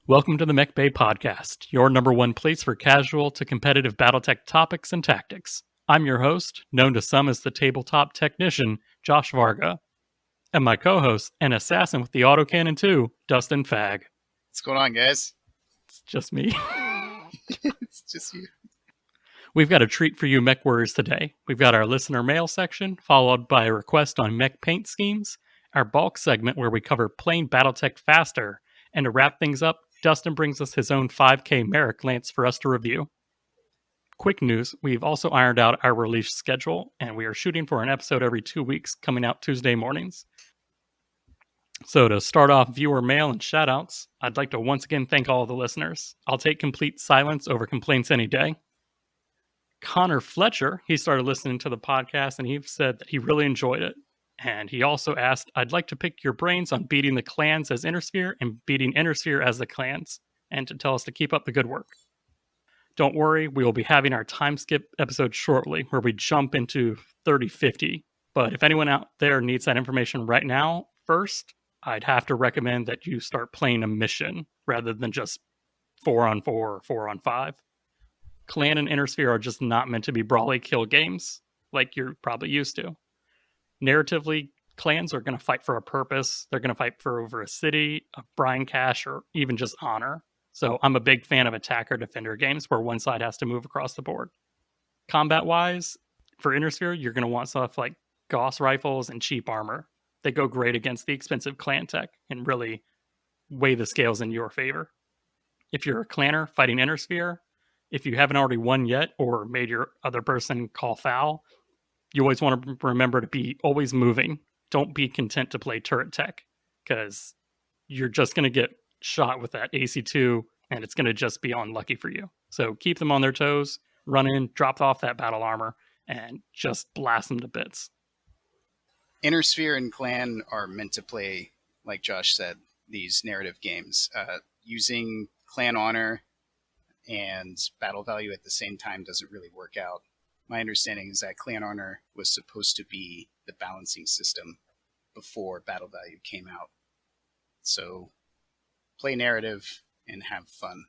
Welcome to the Mechbay Podcast, your number one place for casual to competitive Battletech topics and tactics. I'm your host, known to some as the tabletop technician, Josh Varga. And my co-host, an assassin with the autocannon too, Dustin Fag. What's going on, guys? It's just me. It's just you. We've got a treat for you mech warriors today. We've got our listener mail section, followed by a request on mech paint schemes, our bulk segment where we cover plain Battletech faster, and to wrap things up, Dustin brings us his own 5K Marik lance for us to review. Quick news, we've also ironed out our release schedule, and we are shooting for an episode every 2 weeks, coming out Tuesday mornings. So to start off viewer mail and shoutouts, I'd like to once again thank all the listeners. I'll take complete silence over complaints any day. Connor Fletcher, he started listening to the podcast and he said that he really enjoyed it. And he also asked, I'd like to pick your brains on beating the clans as Innersphere and beating Innersphere as the clans, and to tell us to keep up the good work. Don't worry, we will be having our time skip episode shortly, where we jump into 3050. But if anyone out there needs that information right now, first, I'd have to recommend that you start playing a mission, rather than just 4-on-4 or 4-on-5. Clan and Innersphere are just not meant to be brawly kill games, like you're probably used to. Narratively, clans are going to fight for a purpose. They're going to fight for over a city, a brine cache, or even just honor. So I'm a big fan of attacker-defender games where one side has to move across the board. Combat-wise, for Innersphere, you're going to want stuff like Gauss rifles and cheap armor. They go great against the expensive clan tech and really weigh the scales in your favor. If you're a clanner fighting Innersphere, if you haven't already won yet or made your other person call foul, you always want to remember to be always moving. Don't be content to play turret tech, because you're just going to get shot with that AC2, and it's going to just be unlucky for you. So keep them on their toes, run in, drop off that battle armor, and just blast them to bits. Innersphere and Clan are meant to play, like Josh said, these narrative games. Using Clan Honor and battle value at the same time doesn't really work out. My understanding is that Clan Honor was supposed to be the balancing system before battle value came out. So play narrative and have fun.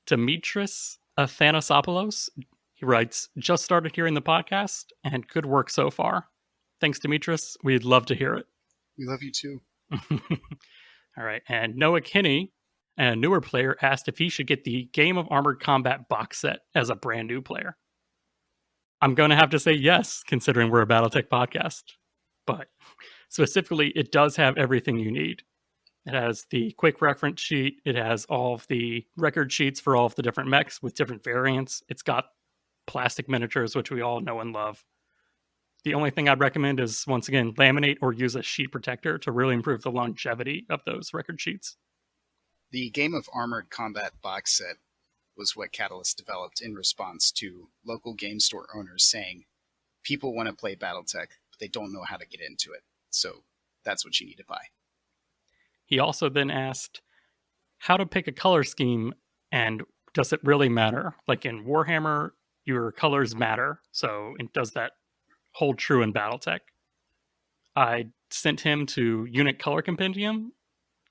Demetris Athanasopoulos, he writes, just started hearing the podcast and good work so far. Thanks, Demetris. We'd love to hear it. We love you too. All right. And Noah Kinney, a newer player, asked if he should get the Game of Armored Combat box set as a brand new player. I'm going to have to say yes, considering we're a Battletech podcast. But specifically, it does have everything you need. It has the quick reference sheet. It has all of the record sheets for all of the different mechs with different variants. It's got plastic miniatures, which we all know and love. The only thing I'd recommend is, once again, laminate or use a sheet protector to really improve the longevity of those record sheets. The Game of Armored Combat box set was what Catalyst developed in response to local game store owners saying, people want to play Battletech, but they don't know how to get into it. So that's what you need to buy. He also then asked how to pick a color scheme, and does it really matter? Like in Warhammer, your colors matter. So does that hold true in Battletech? I sent him to Unit Color Compendium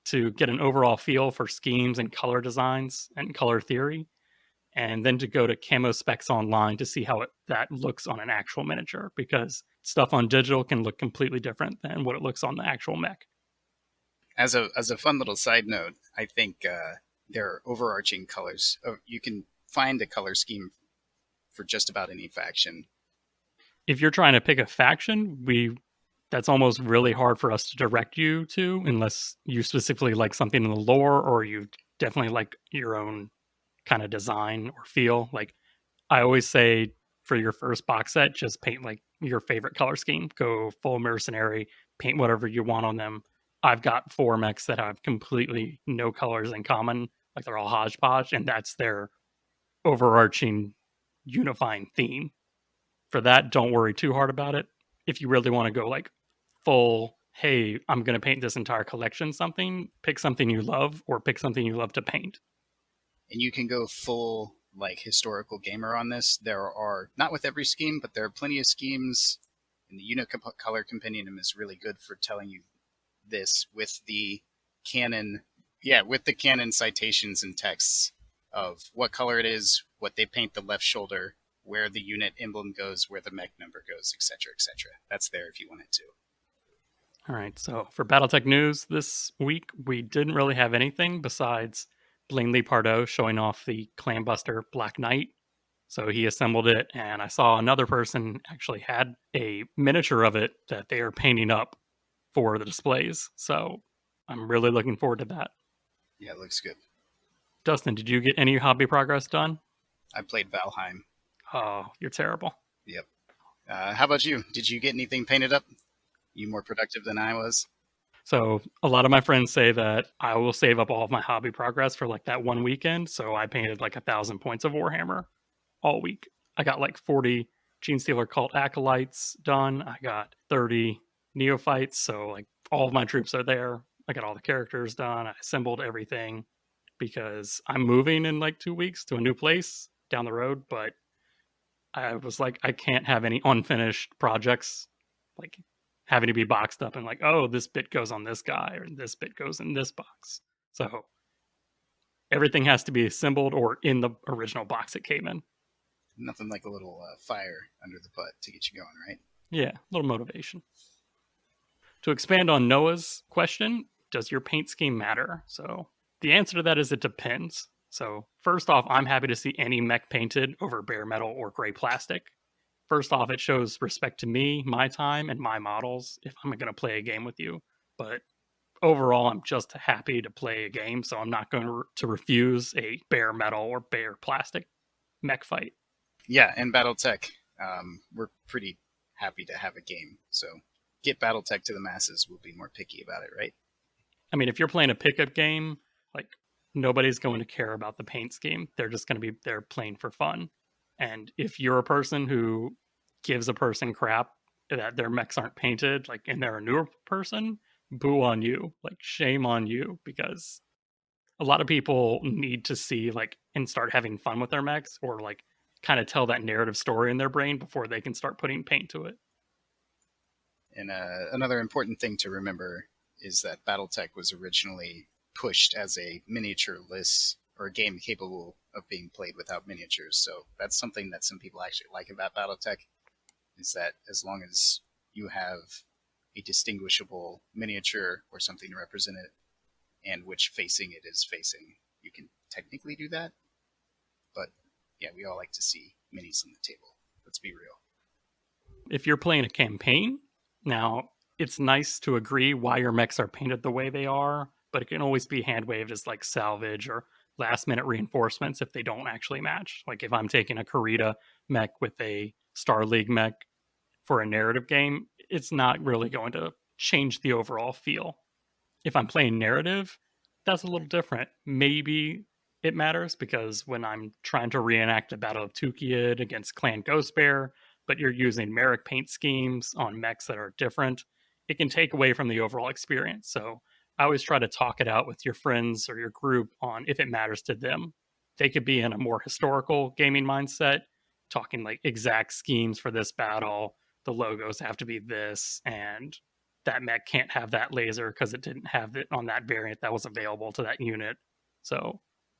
to get an overall feel for schemes and color designs and color theory, and then to go to Camo Specs Online to see how that looks on an actual miniature, because stuff on digital can look completely different than what it looks on the actual mech. As a fun little side note, I think there are overarching colors. You can find a color scheme for just about any faction. If you're trying to pick a faction, that's almost really hard for us to direct you to, unless you specifically like something in the lore or you definitely like your own kind of design or feel. Like I always say, for your first box set, just paint like your favorite color scheme. Go full mercenary, paint whatever you want on them. I've got 4 mechs that have completely no colors in common, like they're all hodgepodge, and that's their overarching unifying theme. For that, don't worry too hard about it. If you really want to go like full, hey, I'm going to paint this entire collection something, pick something you love or pick something you love to paint. And you can go full like historical gamer on this. There are, not with every scheme, but there are plenty of schemes, and the Unit Color Compendium is really good for telling you this with the canon Yeah, with the canon citations and texts of what color it is, what they paint the left shoulder, where the unit emblem goes, where the mech number goes, etc., etc. That's there if you wanted to. All right, so for Battletech news this week, we didn't really have anything besides Blanley Pardo showing off the Clanbuster Black Knight. So he assembled it, and I saw another person actually had a miniature of it that they are painting up for the displays. So I'm really looking forward to that. Yeah, it looks good. Dustin, did you get any hobby progress done? I played Valheim. Oh, you're terrible. Yep. How about you? Did you get anything painted up? You more productive than I was? So a lot of my friends say that I will save up all of my hobby progress for like that one weekend. So I painted like 1,000 points of Warhammer all week. I got like 40 Genestealer Cult Acolytes done. I got 30 Neophytes. So like all of my troops are there. I got all the characters done. I assembled everything because I'm moving in like 2 weeks to a new place down the road. But I was like, I can't have any unfinished projects like having to be boxed up and like, oh, this bit goes on this guy or this bit goes in this box. So everything has to be assembled or in the original box it came in. Nothing like a little fire under the butt to get you going, right? Yeah, a little motivation. To expand on Noah's question, does your paint scheme matter? So the answer to that is it depends. So first off, I'm happy to see any mech painted over bare metal or gray plastic. First off, it shows respect to me, my time, and my models if I'm going to play a game with you. But overall, I'm just happy to play a game, so I'm not going to refuse a bare metal or bare plastic mech fight. Yeah, and Battletech, we're pretty happy to have a game. So get Battletech to the masses. We'll be more picky about it, right? I mean, if you're playing a pickup game, like nobody's going to care about the paint scheme. They're just going to be there playing for fun. And if you're a person who gives a person crap that their mechs aren't painted, like, and they're a newer person, boo on you, like, shame on you, because a lot of people need to see, like, and start having fun with their mechs or, like, kind of tell that narrative story in their brain before they can start putting paint to it. And another important thing to remember is that Battletech was originally pushed as a miniature list or a game capable of being played without miniatures. So that's something that some people actually like about Battletech, is that as long as you have a distinguishable miniature or something to represent it and which facing it is facing, you can technically do that. But yeah, we all like to see minis on the table. Let's be real. If you're playing a campaign, now it's nice to agree why your mechs are painted the way they are, but it can always be hand waved as like salvage or last minute reinforcements if they don't actually match. Like if I'm taking a Karita mech with a Star League mech for a narrative game, it's not really going to change the overall feel. If I'm playing narrative, that's a little different. Maybe it matters because when I'm trying to reenact a Battle of Tukiyid against Clan Ghost Bear, but you're using Marik paint schemes on mechs that are different, it can take away from the overall experience. So I always try to talk it out with your friends or your group on if it matters to them. They could be in a more historical gaming mindset, talking like exact schemes for this battle. The logos have to be this, and that mech can't have that laser because it didn't have it on that variant that was available to that unit. So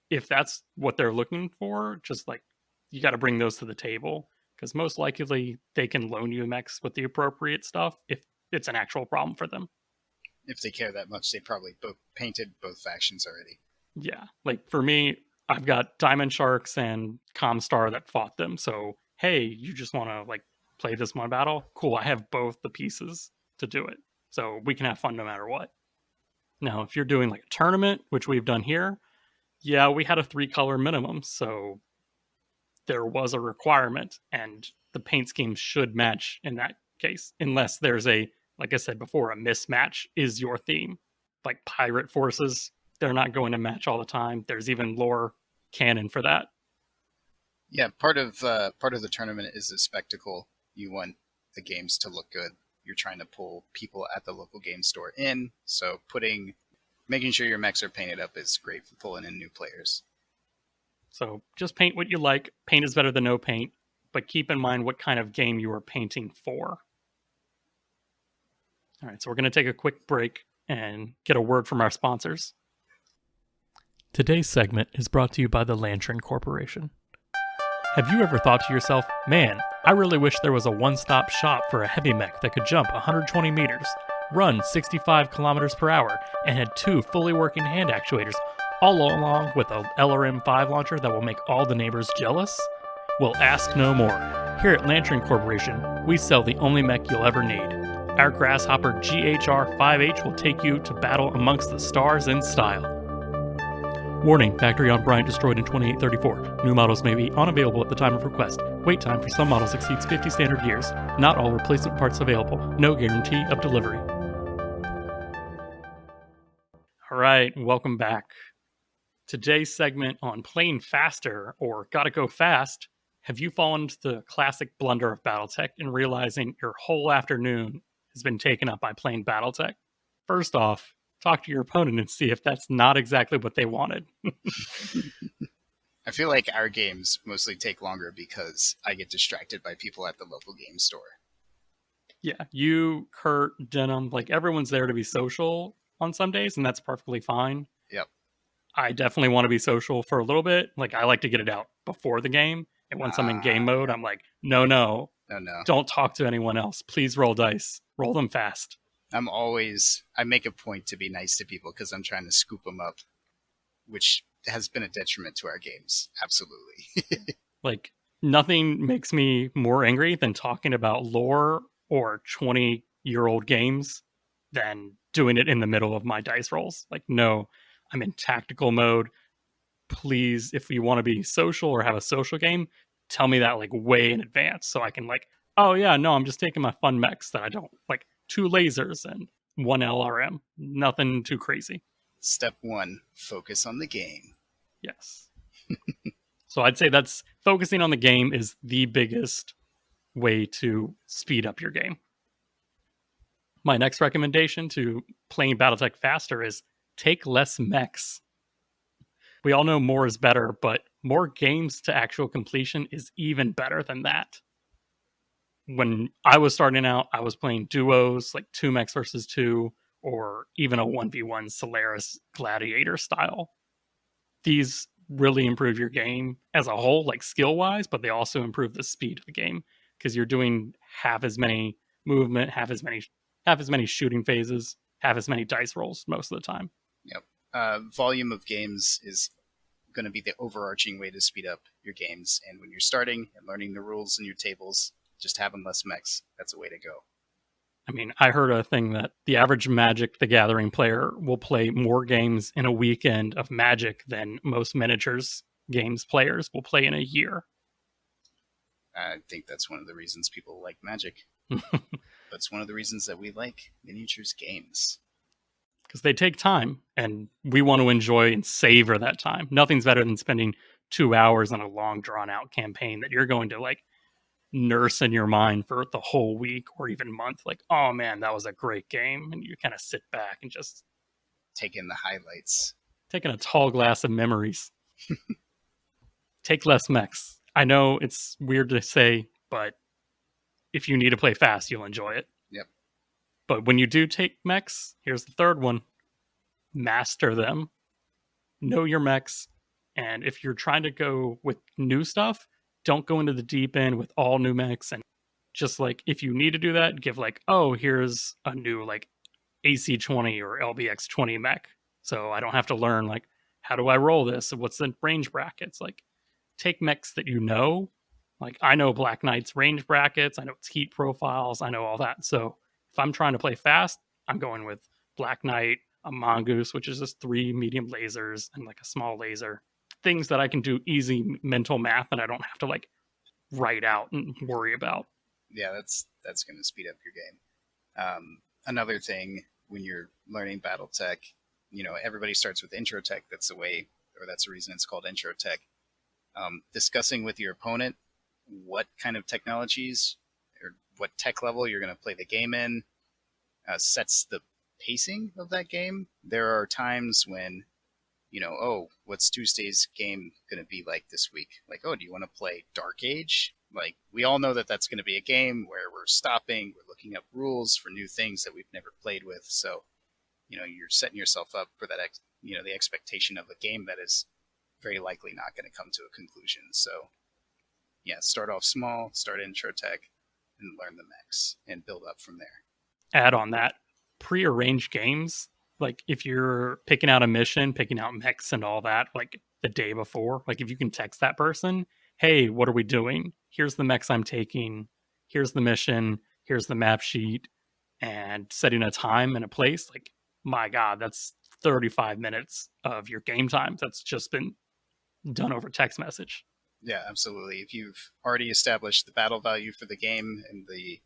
if that's what they're looking for, just like you got to bring those to the table because most likely they can loan you mechs with the appropriate stuff if it's an actual problem for them. If they care that much, they probably both painted both factions already. Yeah, like for me, I've got Diamond Sharks and Comstar that fought them. So hey, you just want to like play this one battle? Cool, I have both the pieces to do it. So we can have fun no matter what. Now, if you're doing like a tournament, which we've done here, yeah, we had a 3-color minimum. So there was a requirement, and the paint scheme should match in that case, unless there's a, like I said before, a mismatch is your theme. Like pirate forces, they're not going to match all the time. There's even lore canon for that. Yeah, part of the tournament is a spectacle. You want the games to look good. You're trying to pull people at the local game store in, so making sure your mechs are painted up is great for pulling in new players. So just paint what you like. Paint is better than no paint, but keep in mind what kind of game you are painting for. All right, so we're going to take a quick break and get a word from our sponsors. Today's segment is brought to you by the Lantern Corporation. Have you ever thought to yourself, man, I really wish there was a one-stop shop for a heavy mech that could jump 120 meters, run 65 kilometers per hour, and had 2 fully working hand actuators, all along with a LRM-5 launcher that will make all the neighbors jealous? Well, ask no more. Here at Lantern Corporation, we sell the only mech you'll ever need. Our Grasshopper GHR-5H will take you to battle amongst the stars in style. Warning, factory on Bryant destroyed in 2834. New models may be unavailable at the time of request. Wait time for some models exceeds 50 standard years. Not all replacement parts available. No guarantee of delivery. All right, welcome back. Today's segment on playing faster, or gotta go fast. Have you fallen into the classic blunder of Battletech and realizing your whole afternoon has been taken up by playing Battletech? First off, talk to your opponent and see if that's not exactly what they wanted. I feel like our games mostly take longer because I get distracted by people at the local game store. Yeah, you, Kurt, Denim, like everyone's there to be social on some days, and that's perfectly fine. Yep. I definitely want to be social for a little bit. Like, I like to get it out before the game. And once I'm in game mode, I'm like, no, don't talk to anyone else. Please roll dice. Roll them fast. I make a point to be nice to people because I'm trying to scoop them up, which has been a detriment to our games. Absolutely. Like, nothing makes me more angry than talking about lore or 20-year-old games than doing it in the middle of my dice rolls. Like, no, I'm in tactical mode. Please, if you want to be social or have a social game, tell me that like way in advance so I can like, oh yeah, no, I'm just taking my fun mechs that I don't like, 2 lasers and 1 LRM. Nothing too crazy. Step 1, focus on the game. Yes. So I'd say that's focusing on the game is the biggest way to speed up your game. My next recommendation to playing Battletech faster is take less mechs. We all know more is better, but more games to actual completion is even better than that. When I was starting out, I was playing duos, like 2 mechs versus 2, or even a 1v1 Solaris Gladiator style. These really improve your game as a whole, like skill-wise, but they also improve the speed of the game, because you're doing half as many movement, half as many shooting phases, half as many dice rolls most of the time. Yep. Volume of games is going to be the overarching way to speed up your games. And when you're starting and learning the rules in your tables, just having less mechs. That's a way to go. I mean, I heard a thing that the average Magic the Gathering player will play more games in a weekend of Magic than most miniatures games players will play in a year. I think that's one of the reasons people like Magic. That's one of the reasons that we like miniatures games. Because they take time, and we want to enjoy and savor that time. Nothing's better than spending 2 hours on a long, drawn-out campaign that you're going to, like, nurse in your mind for the whole week or even month. Like, oh, man, that was a great game. And you kind of sit back and just... take in the highlights. Taking a tall glass of memories. Take less mechs. I know it's weird to say, but if you need to play fast, you'll enjoy it. Yep. But when you do take mechs, here's the third one. Master them. Know your mechs. And if you're trying to go with new stuff, don't go into the deep end with all new mechs. And just like, if you need to do that, give like, oh, here's a new like AC-20 or LBX-20 mech. So I don't have to learn like, how do I roll this? What's the range brackets? Like, take mechs that you know. Like, I know Black Knight's range brackets. I know its heat profiles. I know all that. So if I'm trying to play fast, I'm going with Black Knight, a Mongoose, which is just 3 medium lasers and like a small laser. Things that I can do easy mental math that I don't have to like write out and worry about. Yeah, that's going to speed up your game. Another thing when you're learning Battletech, you know, everybody starts with intro tech. That's the way, or that's the reason it's called intro tech. Discussing with your opponent what kind of technologies or what tech level you're going to play the game in sets the pacing of that game. There are times when, you know, oh, what's Tuesday's game going to be like this week? Like, oh, do you want to play Dark Age? Like, we all know that that's going to be a game where we're stopping, we're looking up rules for new things that we've never played with. So, you know, you're setting yourself up for that the expectation of a game that is very likely not going to come to a conclusion. So yeah, start off small, start intro tech, and learn the mechs and build up from there. Add on that, prearranged games, like if you're picking out a mission, picking out mechs and all that, like the day before, like if you can text that person, hey, what are we doing? Here's the mechs I'm taking. Here's the mission. Here's the map sheet. And setting a time and a place, like, my God, that's 35 minutes of your game time that's just been done over text message. Yeah, absolutely. If you've already established the battle value for the game and the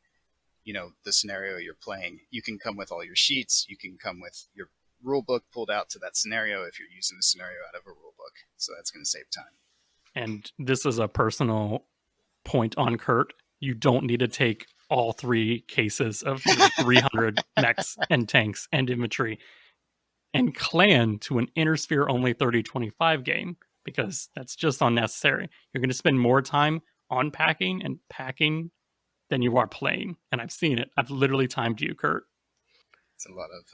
scenario you're playing, you can come with all your sheets. You can come with your rule book pulled out to that scenario if you're using a scenario out of a rule book. So that's going to save time. And this is a personal point on Kurt. You don't need to take all 3 cases of 300 mechs and tanks and infantry and clan to an inner sphere only 30-25 game, because that's just unnecessary. You're going to spend more time unpacking and packing than you are playing. And I've seen it. I've literally timed you, Kurt. It's a lot of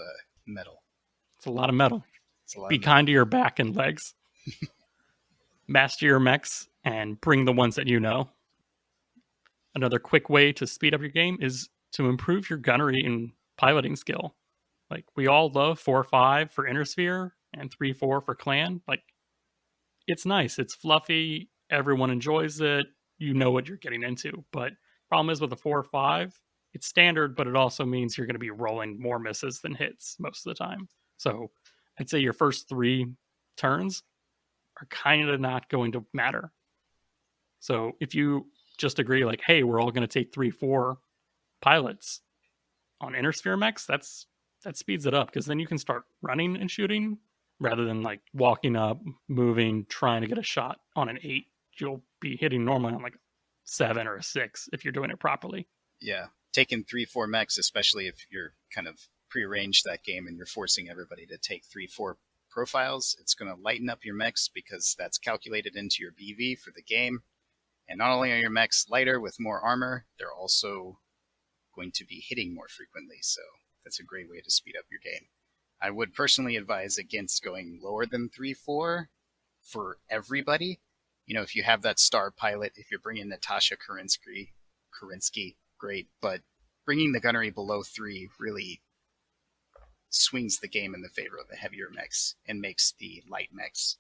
metal. It's a lot of metal. Be Metal. kind to your back and legs. Master your mechs and bring the ones that you know. Another quick way to speed up your game is to improve your gunnery and piloting skill. Like, we all love 4-5 for Inner Sphere and 3-4 for Clan. Like, it's nice. It's fluffy. Everyone enjoys it. You know what you're getting into. But problem is with a 4-5, it's standard, but it also means you're going to be rolling more misses than hits most of the time. So I'd say your first 3 turns are kind of not going to matter. So if you just agree, like, hey, we're all going to take 3-4 pilots on Inner Sphere mechs, that speeds it up, because then you can start running and shooting rather than like walking up, moving, trying to get a shot on an 8. You'll be hitting normally on like 7 or a 6 if you're doing it properly. Yeah, taking 3-4 mechs, especially if you're kind of prearranged that game and you're forcing everybody to take 3-4 profiles, it's going to lighten up your mechs because that's calculated into your BV for the game. And not only are your mechs lighter with more armor, they're also going to be hitting more frequently. So that's a great way to speed up your game. I would personally advise against going lower than 3-4 for everybody. If you have that star pilot, if you're bringing Natasha Kerensky, great. But bringing the gunnery below 3 really swings the game in the favor of the heavier mechs and makes the light mechs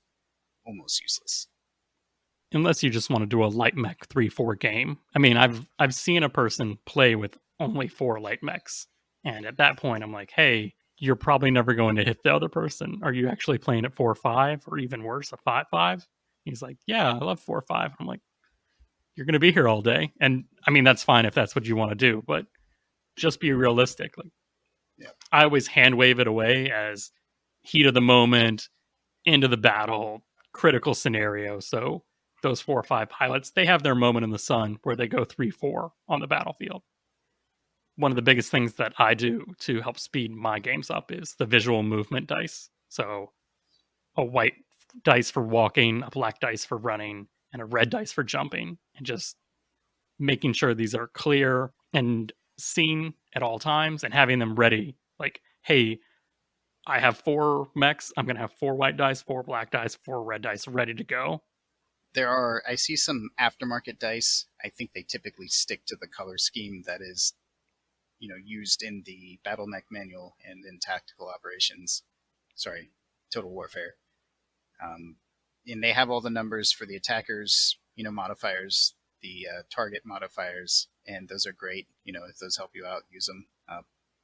almost useless. Unless you just want to do a light mech 3-4 game. I mean, I've seen a person play with only 4 light mechs, and at that point I'm like, hey, you're probably never going to hit the other person. Are you actually playing at 4-5, or even worse, a 5-5? He's like, yeah, I love 4-5. I'm like, you're going to be here all day. And I mean, that's fine if that's what you want to do, but just be realistic. Like, yeah. I always hand wave it away as heat of the moment, end of the battle, critical scenario. So those 4 or 5 pilots, they have their moment in the sun where they go 3-4 on the battlefield. One of the biggest things that I do to help speed my games up is the visual movement dice. So a white dice for walking, a black dice for running, and a red dice for jumping, and just making sure these are clear and seen at all times and having them ready. Like, hey, I have 4 mechs. I'm going to have 4 white dice, 4 black dice, 4 red dice ready to go. I see some aftermarket dice. I think they typically stick to the color scheme that is, used in the Battle Mech manual and in tactical operations. Total Warfare. And they have all the numbers for the attackers, modifiers, the target modifiers, and those are great. If those help you out, use them.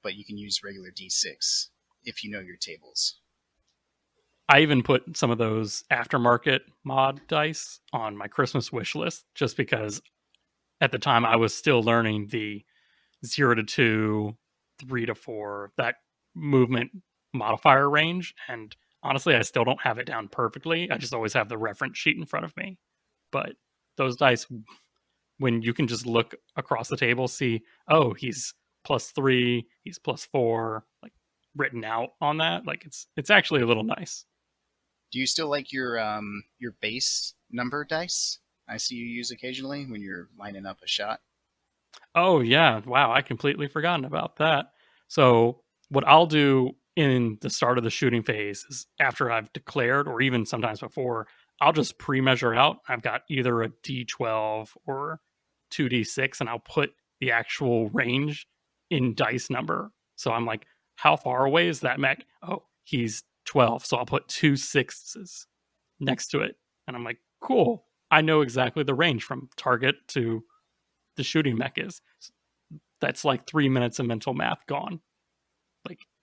But you can use regular D6 if you know your tables. I even put some of those aftermarket mod dice on my Christmas wish list, just because at the time I was still learning the 0-2, 3-4, that movement modifier range. And honestly, I still don't have it down perfectly. I just always have the reference sheet in front of me. But those dice, when you can just look across the table, see, oh, he's +3, he's +4, like written out on that. Like, it's actually a little nice. Do you still like your base number dice? I see you use occasionally when you're lining up a shot. Oh, yeah. Wow, I completely forgotten about that. So what I'll do in the start of the shooting phase is after I've declared, or even sometimes before, I'll just pre-measure out. I've got either a D12 or 2D6, and I'll put the actual range in dice number. So I'm like, how far away is that mech? Oh, he's 12. So I'll put 2 6s next to it. And I'm like, cool. I know exactly the range from target to the shooting mech is. That's like 3 minutes of mental math gone.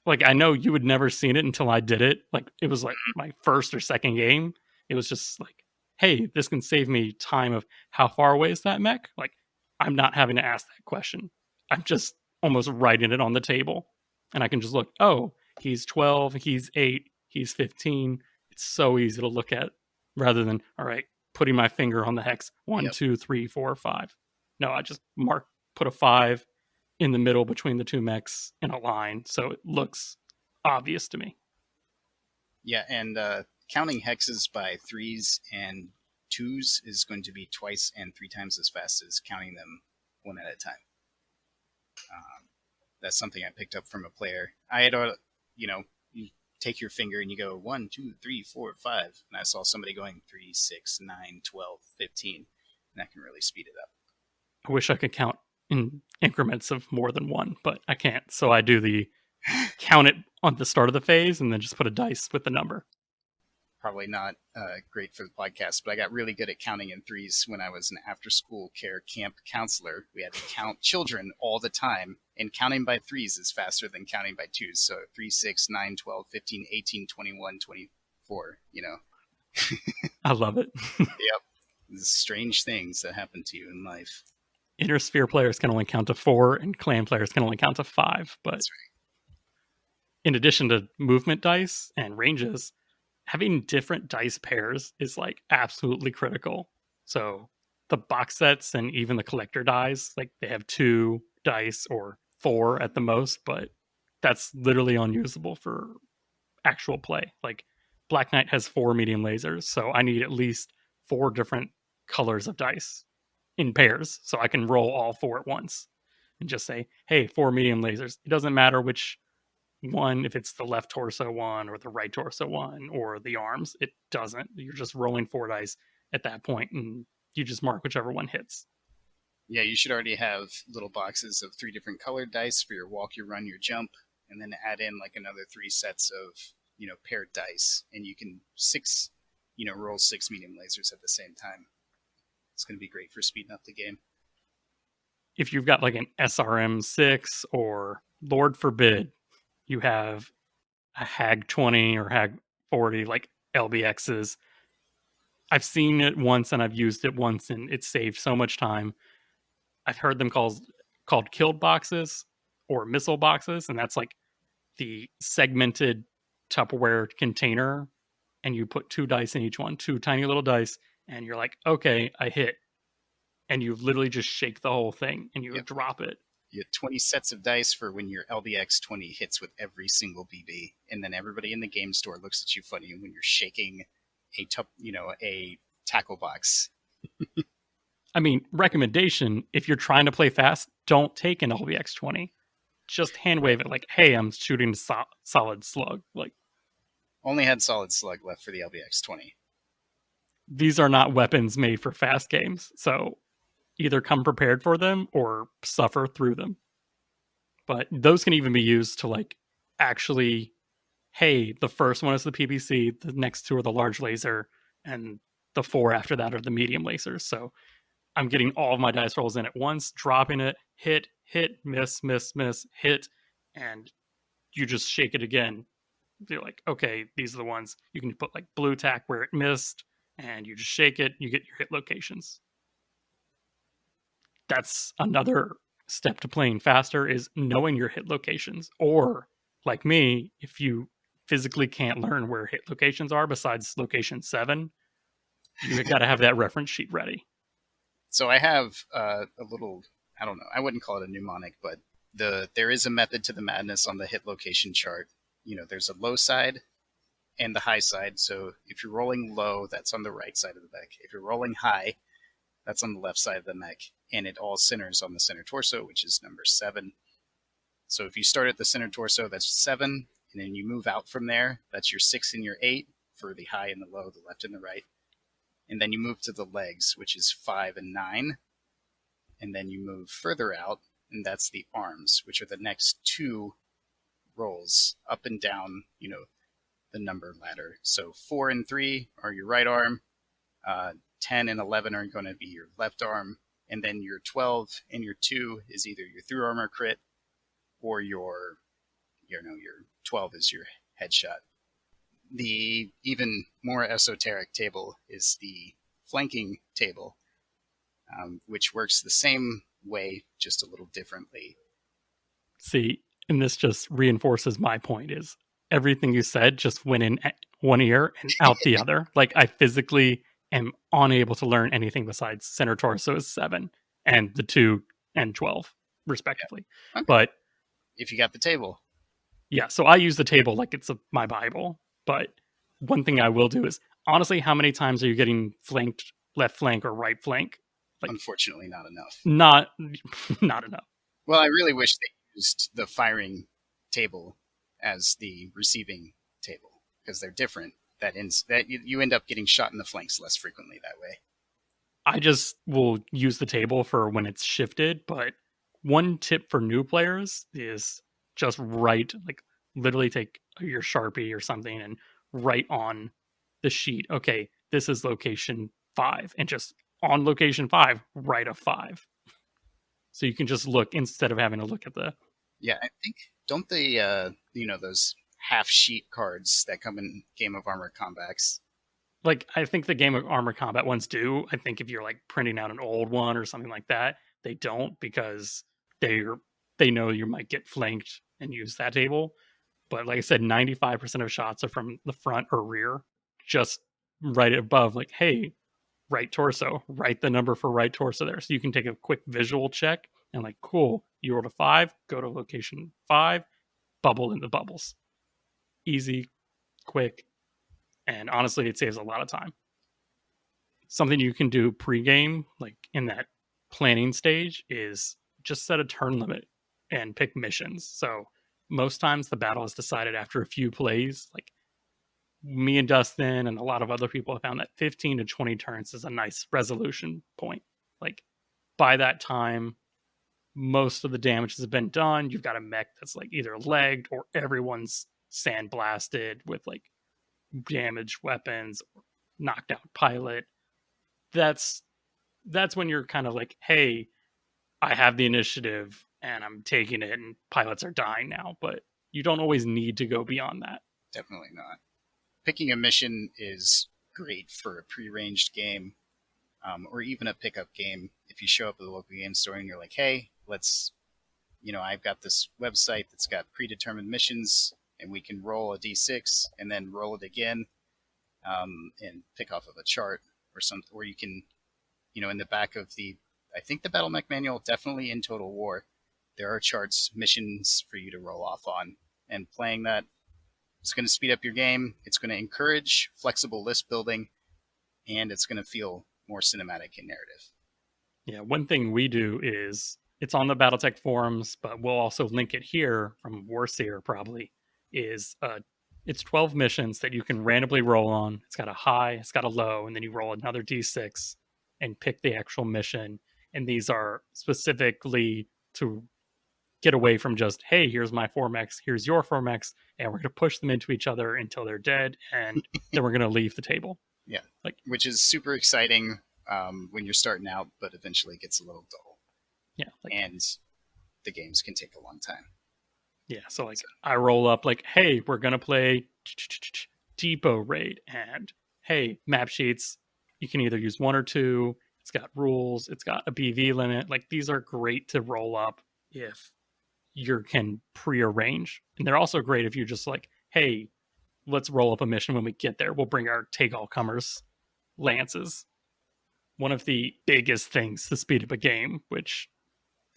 Like I know you would never seen it until I did it. Like it was like my first or second game. It was just like, hey, this can save me time of how far away is that mech? Like I'm not having to ask that question. I'm just almost writing it on the table. And I can just look, oh, he's 12, he's 8, he's 15. It's so easy to look at rather than, all right, putting my finger on the hex 1, 2, 3, 4, 5. No, I just put a 5 in the middle between the two mechs in a line, so it looks obvious to me. Yeah, and counting hexes by 3s and 2s is going to be twice and 3 times as fast as counting them one at a time. That's something I picked up from a player. I had, you take your finger and you go 1, 2, 3, 4, 5, and I saw somebody going 3, 6, 9, 12, 15, and that can really speed it up. I wish I could count in increments of more than 1, but I can't. So I do the count it on the start of the phase and then just put a dice with the number. Probably not great for the podcast, but I got really good at counting in 3s when I was an after-school care camp counselor. We had to count children all the time, and counting by 3s is faster than counting by 2s. So 3, 6, 9, 12, 15, 18, 21, 24, I love it. Yep. There's strange things that happen to you in life. Inner Sphere players can only count to 4, and Clan players can only count to 5. But that's right. In addition to movement dice and ranges, having different dice pairs is like absolutely critical. So the box sets and even the collector dies, like they have 2 dice or 4 at the most, but that's literally unusable for actual play. Like Black Knight has 4 medium lasers, so I need at least 4 different colors of dice in pairs so I can roll all 4 at once and just say, hey, 4 medium lasers. It doesn't matter which one, if it's the left torso one or the right torso one or the arms. It doesn't. You're just rolling 4 dice at that point and you just mark whichever one hits. Yeah, you should already have little boxes of 3 different colored dice for your walk, your run, your jump, and then add in like another 3 sets of, paired dice, and you can roll 6 medium lasers at the same time. It's going to be great for speeding up the game. If you've got like an SRM 6 or Lord forbid, you have a Hag 20 or Hag 40, like LBXs. I've seen it once and I've used it once and it saved so much time. I've heard them called killed boxes or missile boxes, and that's like the segmented Tupperware container, and you put 2 dice in each one, 2 tiny little dice, and you're like, okay, I hit. And you literally just shake the whole thing and you drop it. You have 20 sets of dice for when your LBX 20 hits with every single BB, and then everybody in the game store looks at you funny when you're shaking a tackle box. I mean, recommendation, if you're trying to play fast, don't take an LBX 20. Just hand wave it like, hey, I'm shooting solid slug. Like, only had solid slug left for the LBX 20. These are not weapons made for fast games, so either come prepared for them or suffer through them. But those can even be used to like actually, hey, the first one is the PBC, the next 2 are the large laser, and the 4 after that are the medium lasers. So I'm getting all of my dice rolls in at once, dropping it, hit, miss, hit, and you just shake it again. You're like, okay, these are the ones. You can put like blue tack where it missed, and you just shake it, you get your hit locations. That's another step to playing faster, is knowing your hit locations. Or, like me, if you physically can't learn where hit locations are besides location 7, you got to have that reference sheet ready. So I have a little, I don't know, I wouldn't call it a mnemonic, but there is a method to the madness on the hit location chart. There's a low side and the high side. So if you're rolling low, that's on the right side of the mech. If you're rolling high, that's on the left side of the mech. And it all centers on the center torso, which is number 7. So if you start at the center torso, that's 7. and then you move out from there. That's your 6 and your 8 for the high and the low, the left and the right. And then you move to the legs, which is 5 and 9. And then you move further out, and that's the arms, which are the next 2 rolls up and down, the number ladder. So 4 and 3 are your right arm, 10 and 11 are going to be your left arm, and then your 12 and your 2 is either your through armor crit or your 12 is your headshot. The even more esoteric table is the flanking table, which works the same way, just a little differently. See, and this just reinforces my point is everything you said just went in one ear and out the other. Like, I physically am unable to learn anything besides center torso is 7 and the 2 and 12 respectively. Yeah. Okay. But if you got the table. Yeah, so I use the table like it's my Bible. But one thing I will do is, honestly, how many times are you getting flanked left flank or right flank? Like, unfortunately, not enough. Not enough. Well, I really wish they used the firing table as the receiving table, because they're different. That you end up getting shot in the flanks less frequently that way. I just will use the table for when it's shifted, but one tip for new players is just literally take your Sharpie or something and write on the sheet, okay, this is location 5, and just on location 5, write a 5. So you can just look instead of having to look at the... Yeah, I think, don't they, those half sheet cards that come in Game of Armor Combats? Like, I think the Game of Armor Combat ones do. I think if you're like printing out an old one or something like that, they don't, because they know you might get flanked and use that table. But like I said, 95% of shots are from the front or rear. Just right above, like, hey, right torso, write the number for right torso there. So you can take a quick visual check and like, cool, you rolled a 5, go to location 5, bubble in the bubbles. Easy, quick, and honestly, it saves a lot of time. Something you can do pre-game, like in that planning stage, is just set a turn limit and pick missions. So most times the battle is decided after a few plays. Like, me and Dustin and a lot of other people have found that 15 to 20 turns is a nice resolution point. Like, by that time, most of the damage has been done. You've got a mech that's like either legged or everyone's sandblasted with like damaged weapons, knocked out pilot. That's when you're kind of like, hey, I have the initiative and I'm taking it, and pilots are dying now. But you don't always need to go beyond that. Definitely not. Picking a mission is great for a pre-ranged game, or even a pickup game. If you show up at the local game store and you're like, hey, I've got this website that's got predetermined missions, and we can roll a d6 and then roll it again, and pick off of a chart or something. Or you can, in the back of I think the Battle Mech Manual, definitely in Total War, there are charts, missions for you to roll off on. And playing that, it's going to speed up your game. It's going to encourage flexible list building, and it's going to feel more cinematic in narrative. Yeah, one thing we do is, it's on the Battletech forums, but we'll also link it here from Warseer probably, is it's 12 missions that you can randomly roll on. It's got a high, it's got a low, and then you roll another d6 and pick the actual mission. And these are specifically to get away from just, hey, here's my 4mechs, here's your 4mechs, and we're going to push them into each other until they're dead, and then we're going to leave the table. Yeah, which is super exciting when you're starting out, but eventually gets a little dull. Yeah. And the games can take a long time. Yeah, so I roll up like, hey, we're going to play Depot Raid, and hey, map sheets, you can either use 1 or 2. It's got rules, it's got a BV limit. Like, these are great to roll up if you can pre-arrange. And they're also great if you're just like, hey, let's roll up a mission when we get there. We'll bring our take-all-comers lances. One of the biggest things to speed up a game, which...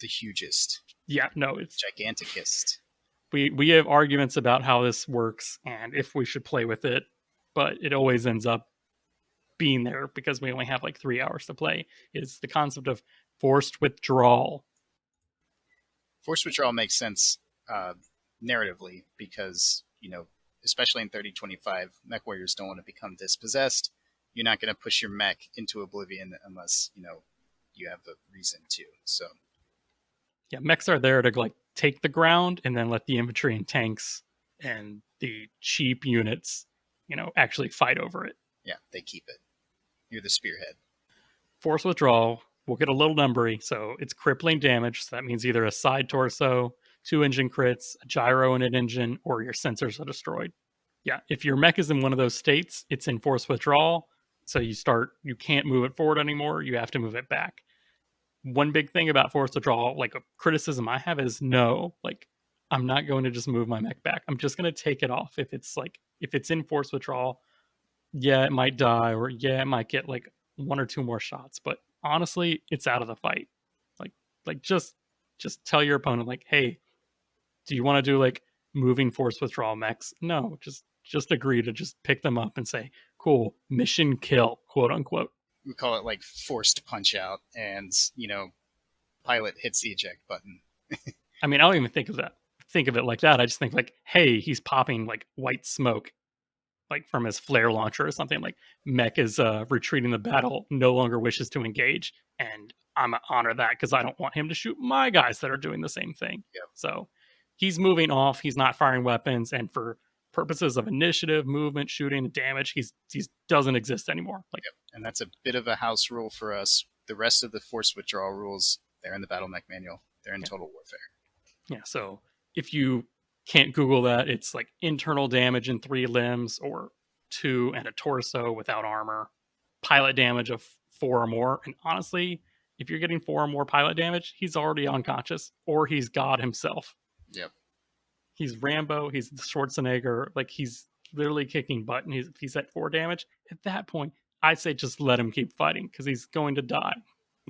The hugest. Yeah, no, it's... Giganticest. We have arguments about how this works and if we should play with it, but it always ends up being there because we only have like 3 hours to play, is the concept of forced withdrawal. Forced withdrawal makes sense narratively because especially in 3025, mech warriors don't want to become dispossessed. You're not going to push your mech into oblivion unless, you have a reason to. So Yeah, mechs are there to like take the ground and then let the infantry and tanks and the cheap units, actually fight over it. yeah, they keep it. You're the spearhead. Force withdrawal will get a little numbery, so it's crippling damage. So that means either a side torso, 2 engine crits, a gyro in an engine, or your sensors are destroyed. Yeah, if your mech is in one of those states, it's in force withdrawal. So you can't move it forward anymore. You have to move it back. One big thing about force withdrawal, like a criticism I have, is no, like I'm not going to just move my mech back. I'm just going to take it off. If it's in force withdrawal, yeah, it might die, or yeah, it might get like 1 or 2 more shots. But honestly, it's out of the fight. Like just tell your opponent, like, hey, do you want to do like moving force withdrawal mechs? No, just agree to just pick them up and say, cool, mission kill, quote unquote. We call it like forced punch out, and pilot hits the eject button. I mean, I don't even think of it like that. I just think like, hey, he's popping like white smoke, like from his flare launcher or something. Like mech is retreating the battle, no longer wishes to engage, and I'm gonna honor that because I don't want him to shoot my guys that are doing the same thing. Yep. So he's moving off. He's not firing weapons, and for purposes of initiative, movement, shooting, and damage, he's doesn't exist anymore. Like, yep. And that's a bit of a house rule for us. The rest of the force withdrawal rules, they're in the Battle Mech Manual. They're in Total Warfare. Yeah, so if you can't Google that, it's like internal damage in 3 limbs or 2 and a torso without armor, pilot damage of 4 or more. And honestly, if you're getting 4 or more pilot damage, he's already unconscious, or he's God himself. Yep. He's Rambo, he's Schwarzenegger, like he's literally kicking butt, and he's at 4 damage. At that point, I say just let him keep fighting because he's going to die.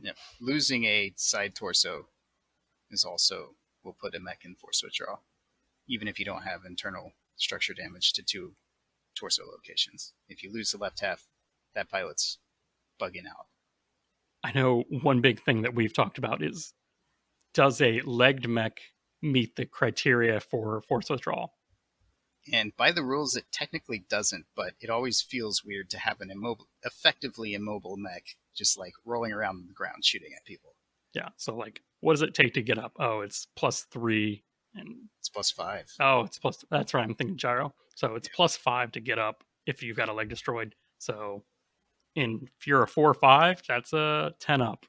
Yep. Losing a side torso is also will put a mech in force withdrawal, even if you don't have internal structure damage to 2 torso locations. If you lose the left half, that pilot's bugging out. I know one big thing that we've talked about is, does a legged mech meet the criteria for force withdrawal? And by the rules, it technically doesn't, but it always feels weird to have an effectively immobile mech just like rolling around on the ground shooting at people. Yeah, so like, what does it take to get up? Oh, it's +3, and it's +5. Oh, it's plus. That's right. I'm thinking gyro. So it's +5 to get up if you've got a leg destroyed. So if you're a 4-5, that's a 10 up.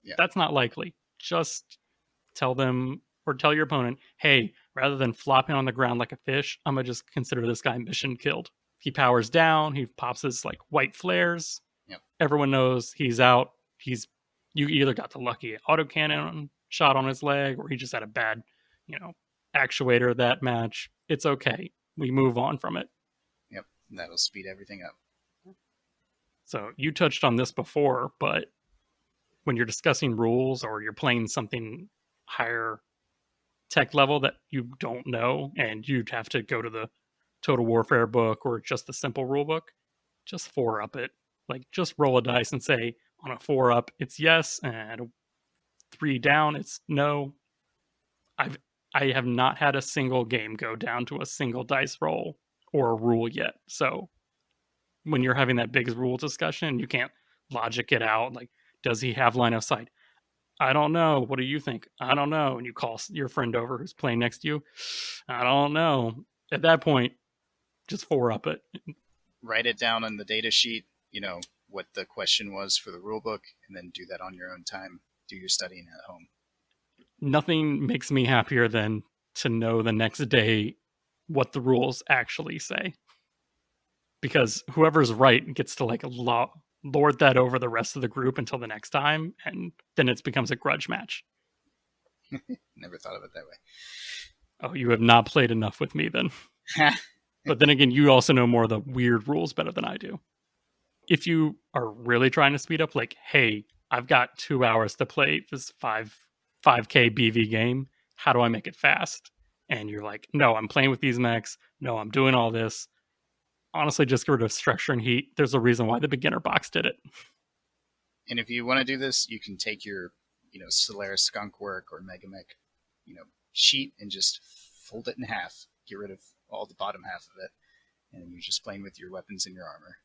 Yeah. That's not likely. Just tell them or tell your opponent, hey, rather than flopping on the ground like a fish, I'm gonna just consider this guy mission killed. He powers down. He pops his like white flares. Yep. Everyone knows he's out. You either got the lucky autocannon shot on his leg, or he just had a bad, actuator that match. It's okay. We move on from it. Yep, and that'll speed everything up. So you touched on this before, but when you're discussing rules or you're playing something higher tech level that you don't know, and you'd have to go to the Total Warfare book or just the simple rule book, just 4 up it. Like, just roll a dice and say, on a 4 up, it's yes, and a 3 down, it's no. I have not had a single game go down to a single dice roll or a rule yet. So when you're having that big rule discussion, you can't logic it out. Like, does he have line of sight? I don't know. What do you think? I don't know. And you call your friend over who's playing next to you. I don't know. At that point, just 4 up it. Write it down on the data sheet, what the question was for the rule book, and then do that on your own time. Do your studying at home. Nothing makes me happier than to know the next day what the rules actually say. Because whoever's right gets to like lord that over the rest of the group until the next time, and then it becomes a grudge match. Never thought of it that way. Oh, you have not played enough with me then. But then again, you also know more of the weird rules better than I do. If you are really trying to speed up, like, hey, I've got 2 hours to play this 5K BV game. How do I make it fast? And you're like, no, I'm playing with these mechs. No, I'm doing all this. Honestly, just get rid of structure and heat. There's a reason why the beginner box did it. And if you want to do this, you can take your, Solaris Skunk Work or Megamech, sheet and just fold it in half. Get rid of all the bottom half of it, and you're just playing with your weapons and your armor.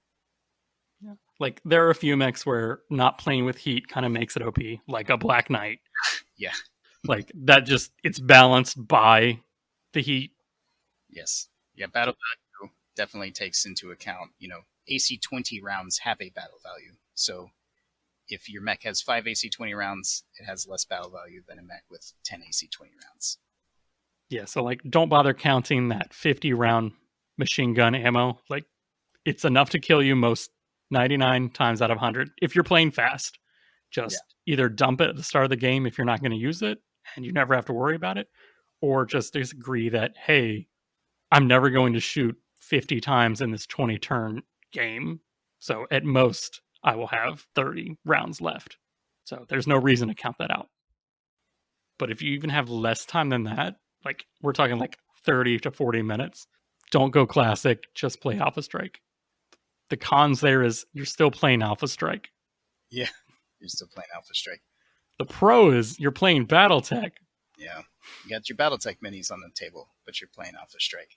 Yeah. Like, there are a few mechs where not playing with heat kind of makes it OP, like a Black Knight. Yeah. Like, that just, it's balanced by the heat. Yes. Yeah, battle value definitely takes into account, AC 20 rounds have a battle value. So if your mech has 5 AC 20 rounds, it has less battle value than a mech with 10 AC 20 rounds. Yeah, so, like, don't bother counting that 50 round machine gun ammo. Like, it's enough to kill you most 99 times out of 100. If you're playing fast, just either dump it at the start of the game if you're not going to use it and you never have to worry about it, or just agree that, hey, I'm never going to shoot 50 times in this 20 turn game. So at most, I will have 30 rounds left. So there's no reason to count that out. But if you even have less time than that, like, we're talking like 30 to 40 minutes, don't go classic, just play Alpha Strike. The cons there is you're still playing Alpha Strike. Yeah, you're still playing Alpha Strike. The pro is you're playing Battletech. Yeah, you got your Battletech minis on the table, but you're playing Alpha Strike.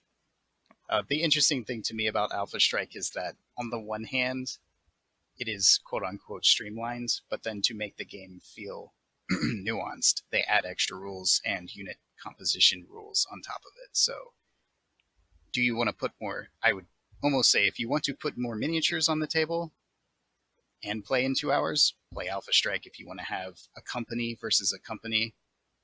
The interesting thing to me about Alpha Strike is that, on the one hand, it is quote-unquote streamlined, but then to make the game feel nuanced, they add extra rules and unit composition rules on top of it. So do you want to put more? I would almost say, if you want to put more miniatures on the table and play in 2 hours, play Alpha Strike. If you want to have a company versus a company,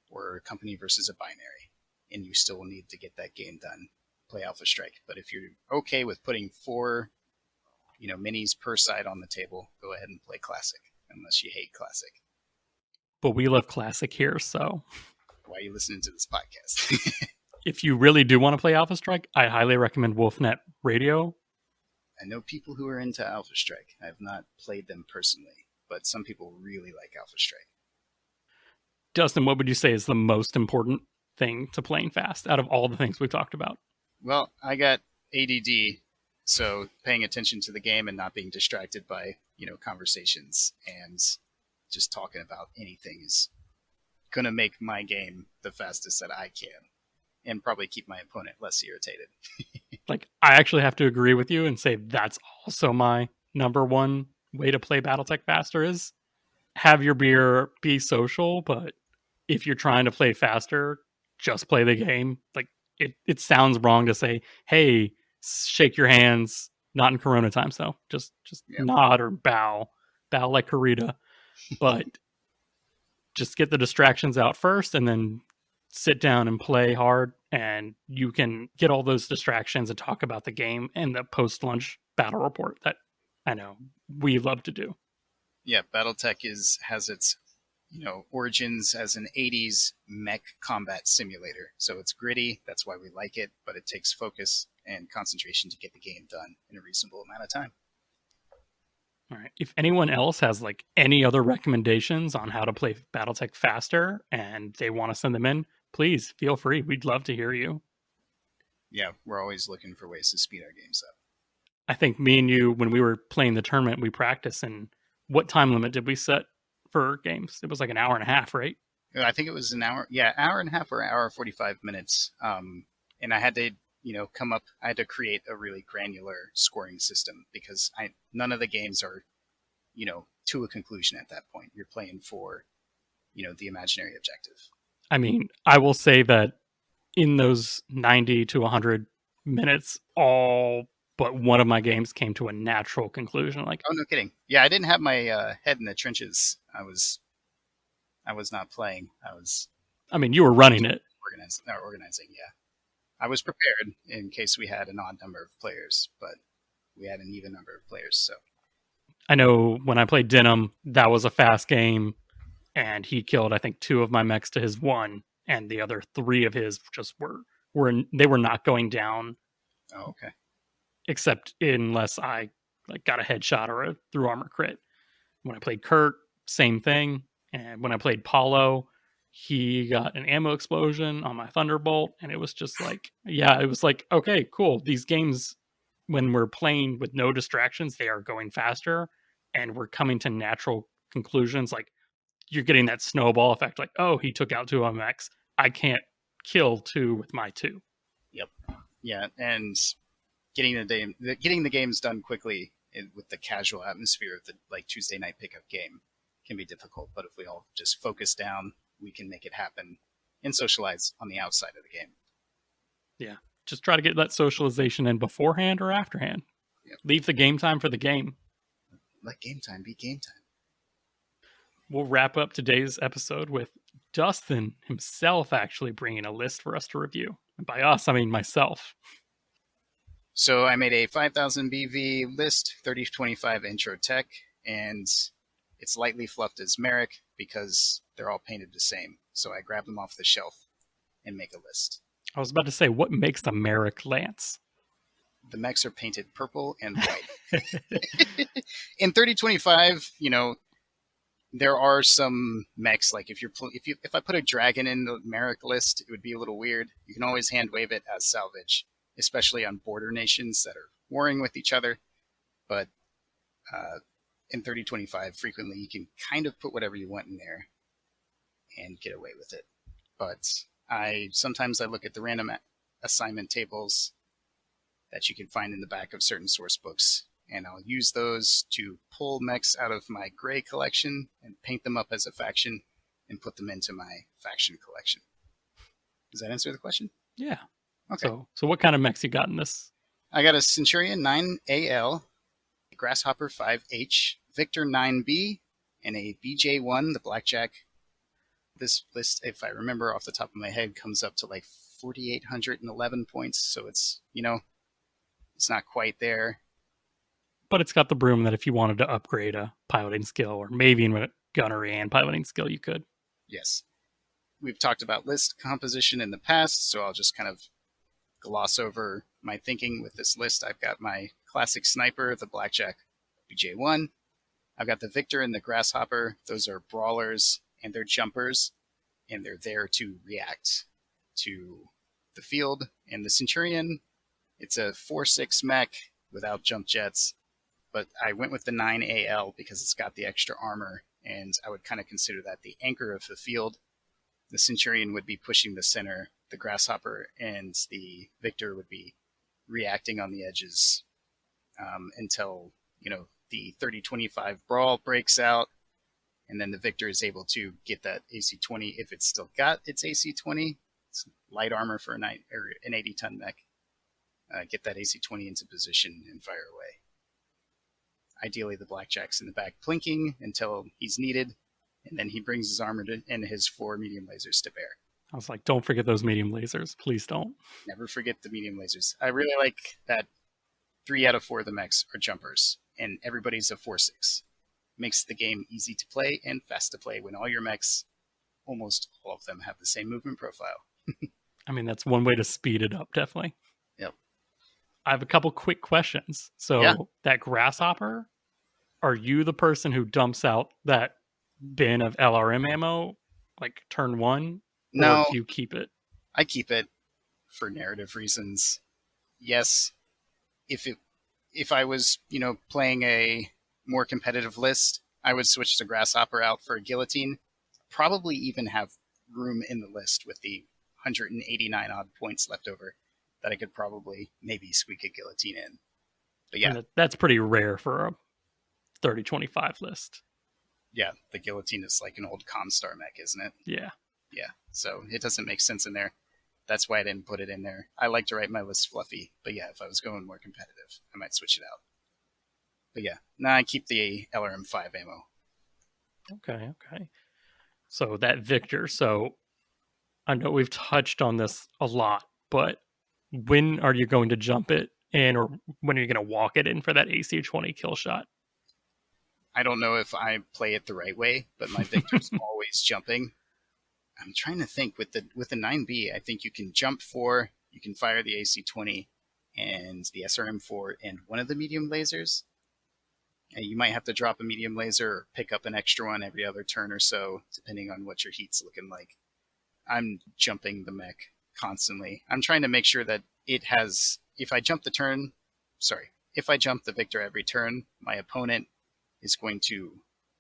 or a company versus a binary, and you still need to get that game done, play Alpha Strike. But if you're okay with putting 4 minis per side on the table, go ahead and play Classic, unless you hate Classic. But we love Classic here, so why are you listening to this podcast? If you really do want to play Alpha Strike, I highly recommend Wolfnet Radio. I know people who are into Alpha Strike. I have not played them personally, but some people really like Alpha Strike. Dustin, what would you say is the most important thing to playing fast out of all the things we've talked about? Well, I got ADD, so paying attention to the game and not being distracted by, conversations and just talking about anything is going to make my game the fastest that I can, and probably keep my opponent less irritated. Like, I actually have to agree with you and say that's also my number one way to play Battletech faster is have your beer, be social, but if you're trying to play faster, just play the game. Like, it sounds wrong to say, hey, shake your hands, not in Corona times though. Just nod or bow like Karita. But just get the distractions out first and then sit down and play hard, and you can get all those distractions and talk about the game and the post-lunch battle report that I know we love to do. Yeah, Battletech has its origins as an 80s mech combat simulator. So it's gritty, that's why we like it, but it takes focus and concentration to get the game done in a reasonable amount of time. All right. If anyone else has like any other recommendations on how to play Battletech faster and they want to send them in, please feel free. We'd love to hear you. Yeah, we're always looking for ways to speed our games up. I think me and you, when we were playing the tournament, we practiced. And what time limit did we set for games? It was like an hour and a half, right? I think it was an hour. Yeah, hour and a half or hour 45 minutes. And I had to I had to create a really granular scoring system because none of the games are, to a conclusion at that point. You're playing for, the imaginary objective. I mean, I will say that in those 90 to 100 minutes, all but one of my games came to a natural conclusion. Like, oh, no kidding. Yeah, I didn't have my head in the trenches. I was not playing. I mean, you were running it. Organizing, yeah. I was prepared in case we had an odd number of players, but we had an even number of players. So I know when I played Denim, that was a fast game, and he killed, I think, 2 of my mechs to his 1, and the other 3 of his just were not going down. Oh, okay. Except unless I got a headshot or a through armor crit. When I played Kurt, same thing. And when I played Paulo, he got an ammo explosion on my Thunderbolt, and it was just like, yeah, it was like, okay, cool. These games, when we're playing with no distractions, they are going faster, and we're coming to natural conclusions. Like, you're getting that snowball effect. Like, oh, he took out 2 MX. I can't kill 2 with my 2. Yep. Yeah, and getting the games done quickly with the casual atmosphere of the like Tuesday night pickup game can be difficult. But if we all just focus down, we can make it happen and socialize on the outside of the game. Yeah. Just try to get that socialization in beforehand or afterhand. Yep. Leave the game time for the game. Let game time be game time. We'll wrap up today's episode with Dustin himself actually bringing a list for us to review. And by us, I mean myself. So I made a 5000 BV list, 3025 intro tech, and it's lightly fluffed as Marik because they're all painted the same. So I grab them off the shelf and make a list. I was about to say, what makes the Marik Lance? The mechs are painted purple and white. In 3025, there are some mechs like if I put a dragon in the Marik list, it would be a little weird. You can always hand wave it as salvage, especially on border nations that are warring with each other. But in 3025, frequently you can kind of put whatever you want in there and get away with it. But sometimes I look at the random assignment tables that you can find in the back of certain source books, and I'll use those to pull mechs out of my gray collection and paint them up as a faction and put them into my faction collection. Does that answer the question? Yeah. Okay. So what kind of mechs you got in this? I got a Centurion 9AL, a Grasshopper 5H, Victor 9B, and a BJ1, the Blackjack. This list, if I remember off the top of my head, comes up to like 4,811 points. So it's, it's not quite there. But it's got the broom that if you wanted to upgrade a piloting skill or maybe even a gunnery and piloting skill, you could. Yes. We've talked about list composition in the past, so I'll just kind of gloss over my thinking with this list. I've got my classic sniper, the Blackjack BJ1. I've got the Victor and the Grasshopper. Those are brawlers and they're jumpers, and they're there to react to the field. And the Centurion, it's a 4-6 mech without jump jets, but I went with the 9AL because it's got the extra armor, and I would kind of consider that the anchor of the field. The Centurion would be pushing the center, the Grasshopper and the Victor would be reacting on the edges until, the 30-25 brawl breaks out, and then the Victor is able to get that AC-20 if it's still got its AC-20. It's light armor for an 80-ton mech. Get that AC-20 into position and fire away. Ideally, the Blackjack's in the back plinking until he's needed, and then he brings his armor and his 4 medium lasers to bear. I was like, don't forget those medium lasers. Please don't. Never forget the medium lasers. I really like that 3 out of 4 of the mechs are jumpers, and everybody's a 4-6. Makes the game easy to play and fast to play when all your mechs, almost all of them, have the same movement profile. I mean, that's one way to speed it up, definitely. Yep. I have a couple quick questions. So that Grasshopper, are you the person who dumps out that bin of LRM ammo like turn 1? No. Or do you keep it? I keep it for narrative reasons. Yes, if I was, playing a more competitive list, I would switch the Grasshopper out for a Guillotine. Probably even have room in the list with the 189 odd points left over that I could probably maybe squeak a Guillotine in. But yeah. And that's pretty rare for a 30-25 list. Yeah, the Guillotine is like an old Comstar mech, isn't it? Yeah. Yeah, so it doesn't make sense in there. That's why I didn't put it in there. I like to write my list fluffy, but yeah, if I was going more competitive, I might switch it out. But yeah, now I keep the LRM-5 ammo. Okay. So that Victor, I know we've touched on this a lot, but when are you going to jump it in, or when are you going to walk it in for that AC-20 kill shot? I don't know if I play it the right way, but my Victor's always jumping. I'm trying to think with the 9B, I think you can jump 4, you can fire the AC-20 and the SRM-4 and one of the medium lasers. And you might have to drop a medium laser or pick up an extra one every other turn or so, depending on what your heat's looking like. I'm jumping the mech constantly. I'm trying to make sure that it has, if I jump the Victor every turn, my opponent is going to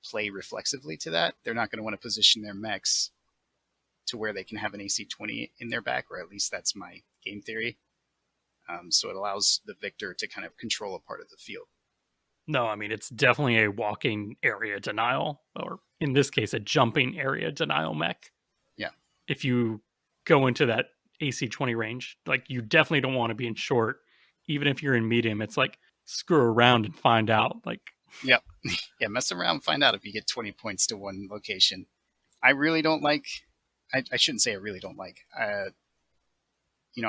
play reflexively to that. They're not going to want to position their mechs to where they can have an AC-20 in their back, or at least that's my game theory. So it allows the victor to kind of control a part of the field. No, I mean, it's definitely a walking area denial, or in this case, a jumping area denial mech. Yeah. If you go into that AC 20 range, like, you definitely don't want to be in short. Even if you're in medium, it's like, screw around and find out. Like, Yep. Yeah, mess around and find out if you get 20 points to one location. I really don't like, I shouldn't say I really don't like, I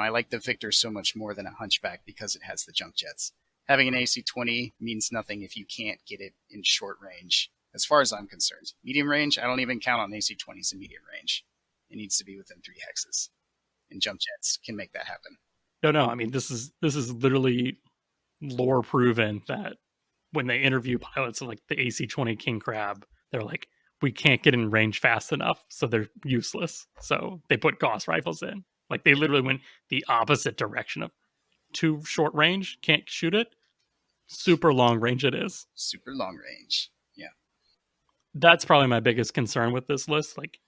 like the Victor so much more than a Hunchback because it has the jump jets. Having an AC 20 means nothing if you can't get it in short range, as far as I'm concerned. Medium range, I don't even count on AC 20s in medium range. It needs to be within 3 hexes, and jump jets can make that happen. no, I mean, this is literally lore proven that when they interview pilots of like the AC 20 King Crab, they're like, we can't get in range fast enough, so they're useless. So they put Gauss rifles in. Like, they literally went the opposite direction of too short range, can't shoot it. Super long range it is. Super long range. Yeah. That's probably my biggest concern with this list. Like,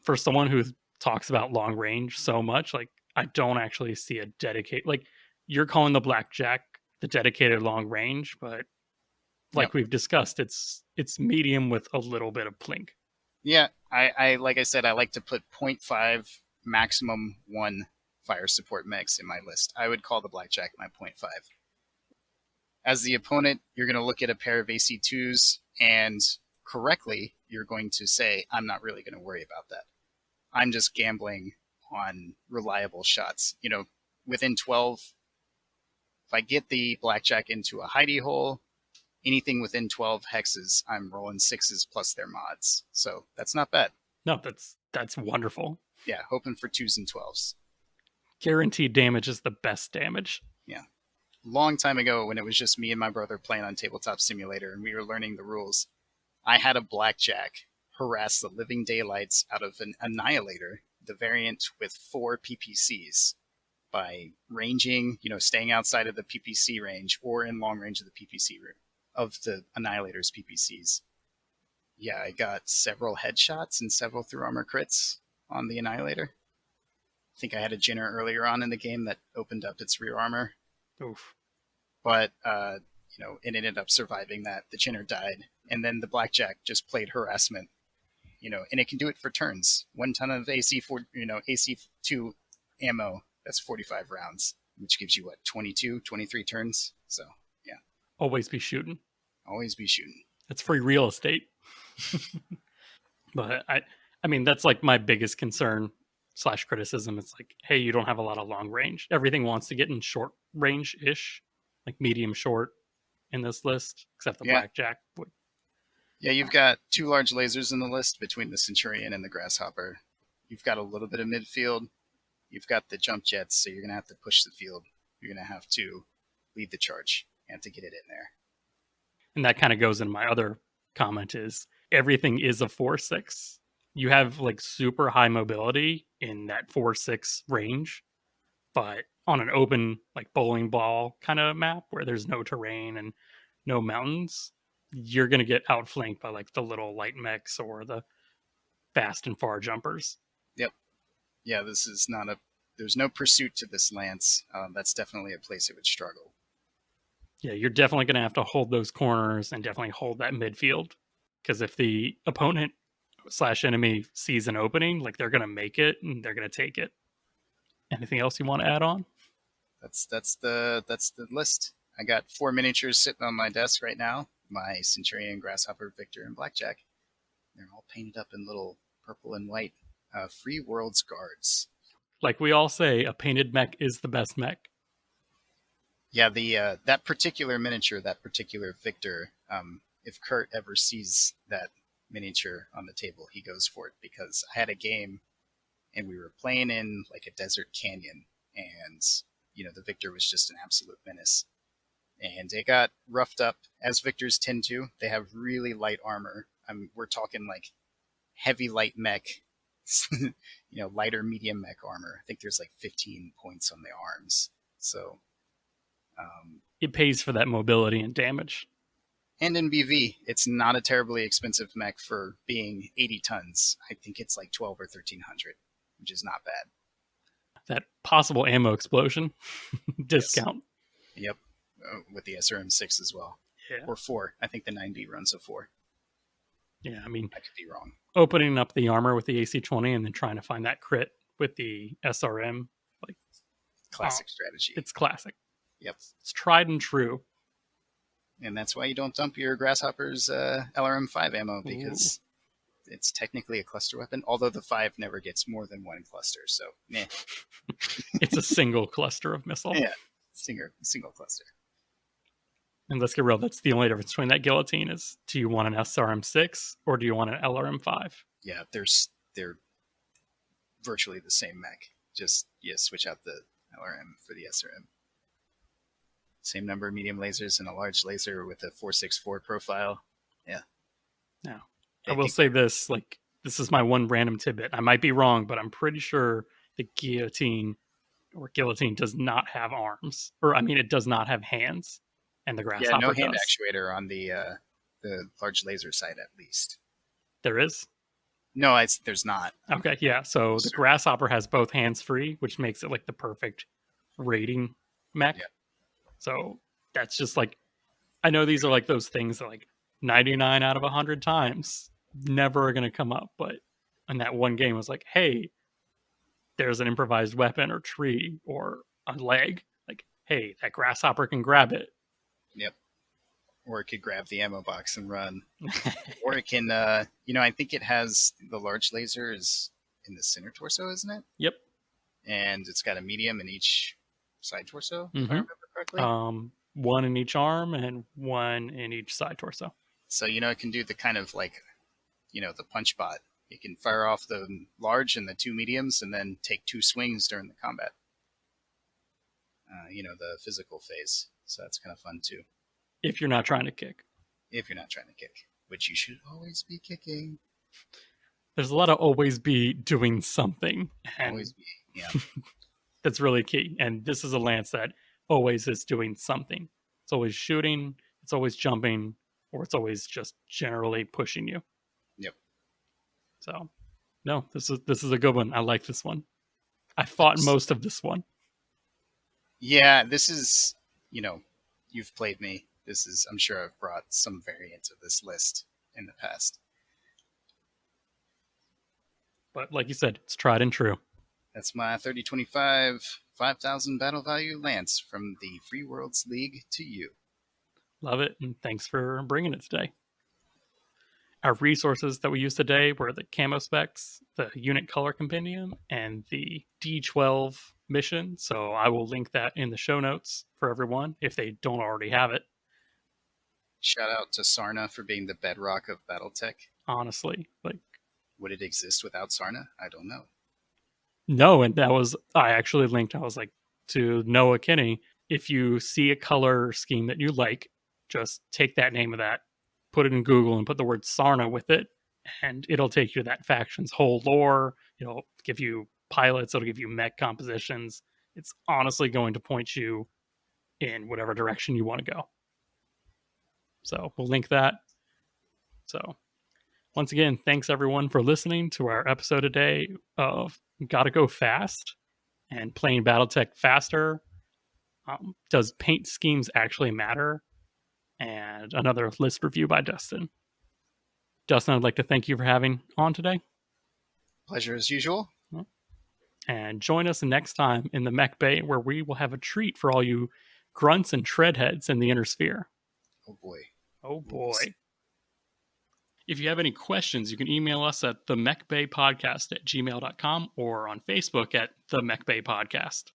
for someone who talks about long range so much, like, I don't actually see a dedicated, like, you're calling the Blackjack the dedicated long range, but like we've discussed, it's medium with a little bit of plink. Yeah, I like I said, I like to put 0.5 maximum 1 fire support mechs in my list. I would call the Blackjack my 0.5. As the opponent, you're going to look at a pair of AC2s, and correctly, you're going to say, I'm not really going to worry about that. I'm just gambling on reliable shots. Within 12, if I get the Blackjack into a hidey hole, anything within 12 hexes, I'm rolling 6s plus their mods. So that's not bad. No, that's wonderful. Yeah, hoping for 2s and 12s. Guaranteed damage is the best damage. Yeah. Long time ago, when it was just me and my brother playing on Tabletop Simulator and we were learning the rules, I had a Blackjack harass the living daylights out of an Annihilator, the variant with 4 PPCs, by ranging, staying outside of the PPC range or in long range of the PPC of the Annihilator's PPCs. Yeah, I got several headshots and several through armor crits on the Annihilator. I think I had a Jinner earlier on in the game that opened up its rear armor. Oof. But, it ended up surviving that. The Jinner died. And then the Blackjack just played harassment, and it can do it for turns. 1 ton of AC2 ammo, that's 45 rounds, which gives you, 22, 23 turns? So, yeah. Always be shooting. Always be shooting. That's free real estate. But I mean, that's like my biggest concern / criticism. It's like, hey, you don't have a lot of long range. Everything wants to get in short range ish, like medium short in this list, except the Blackjack. Yeah, you've got 2 large lasers in the list between the Centurion and the Grasshopper. You've got a little bit of midfield. You've got the jump jets, so you're going to have to push the field. You're going to have to lead the charge and to get it in there. And that kind of goes in my other comment is everything is a 4-6. You have like super high mobility in that 4-6 range, but on an open like bowling ball kind of map where there's no terrain and no mountains, you're going to get outflanked by like the little light mechs or the fast and far jumpers. Yep. Yeah, this is not there's no pursuit to this lance. That's definitely a place it would struggle. Yeah, you're definitely going to have to hold those corners and definitely hold that midfield. Because if the opponent / enemy sees an opening, like, they're going to make it and they're going to take it. Anything else you want to add on? That's the list. I got 4 miniatures sitting on my desk right now. My Centurion, Grasshopper, Victor, and Blackjack. They're all painted up in little purple and white Free Worlds guards. Like we all say, a painted mech is the best mech. Yeah, the that particular miniature, that particular Victor, if Kurt ever sees that miniature on the table, he goes for it, because I had a game and we were playing in like a desert canyon, and the Victor was just an absolute menace. And it got roughed up, as Victors tend to. They have really light armor. We're talking like heavy light mech, lighter medium mech armor. I think there's like 15 points on the arms. So it pays for that mobility and damage. And in BV, it's not a terribly expensive mech for being 80 tons. I think it's like 12 or 1300, which is not bad. that possible ammo explosion discount. Yep. With the SRM6 as well. Yeah. Or 4. I think the 9B runs a 4. Yeah, I mean, I could be wrong. opening up the armor with the AC-20 and then trying to find that crit with the SRM, like classic strategy. It's classic. Yep. It's tried and true. And that's why you don't dump your Grasshopper's LRM5 ammo, because it's technically a cluster weapon, although the 5 never gets more than one cluster, so meh. It's a single cluster of missile. Yeah, single cluster. And let's get real, that's the only difference between that guillotine is, do you want an SRM6 or do you want an LRM5? Yeah, they're virtually the same mech. Just, switch out the LRM for the SRM. Same number of medium lasers and a large laser with a 464 profile. Yeah. Now, I will say this, like, this is my one random tidbit. I might be wrong, but I'm pretty sure the guillotine does not have arms. Or, I mean, it does not have hands. And the Grasshopper no hand does. Actuator on the large laser side, at least. There is? No, there's not. Okay, yeah. So the Grasshopper has both hands free, which makes it like the perfect rating mech. Yeah. So that's just like, I know these are like those things that like 99 out of 100 times never are going to come up, but in that one game it was like, hey, there's an improvised weapon or tree or a leg. Like, hey, that Grasshopper can grab it. Yep. Or it could grab the ammo box and run. Or it can, I think it has the large laser is in the center torso, isn't it? Yep. And it's got a medium in each side torso, if I remember correctly. One in each arm and one in each side torso. So, it can do the kind of like, the punch bot. It can fire off the large and the 2 mediums and then take 2 swings during the combat. The physical phase. So that's kind of fun too. If you're not trying to kick. Which you should always be kicking. There's a lot of always be doing something. Always be, yeah. That's really key. And this is a lance that always is doing something. It's always shooting, it's always jumping, or it's always just generally pushing you. Yep. So, no, this is a good one. I like this one. I fought most of this one. Yeah, this is, you've played me. This is, I'm sure I've brought some variant of this list in the past. But like you said, it's tried and true. That's my 3025 5,000 battle value lance from the Free Worlds League to you. Love it, and thanks for bringing it today. Our resources that we used today were the camo specs, the unit color compendium, and the D12 mission. So I will link that in the show notes for everyone if they don't already have it. Shout out to Sarna for being the bedrock of Battletech. Honestly, like, would it exist without Sarna? I don't know. No, and I actually linked, I was like, to Noah Kinney, if you see a color scheme that you like, just take that name of that, put it in Google and put the word Sarna with it, and it'll take you to that faction's whole lore. It'll give you pilots, it'll give you mech compositions. It's honestly going to point you in whatever direction you want to go. So we'll link that. So once again, thanks everyone for listening to our episode today of Gotta Go Fast and playing Battletech faster. Does paint schemes actually matter? And another list review by Dustin. Dustin, I'd like to thank you for having on today. Pleasure as usual. And join us next time in the Mechbay, where we will have a treat for all you grunts and treadheads in the inner sphere. Oh boy. Oh boy. If you have any questions, you can email us at the Mechbay Podcast at gmail.com or on Facebook at the Mechbay Podcast.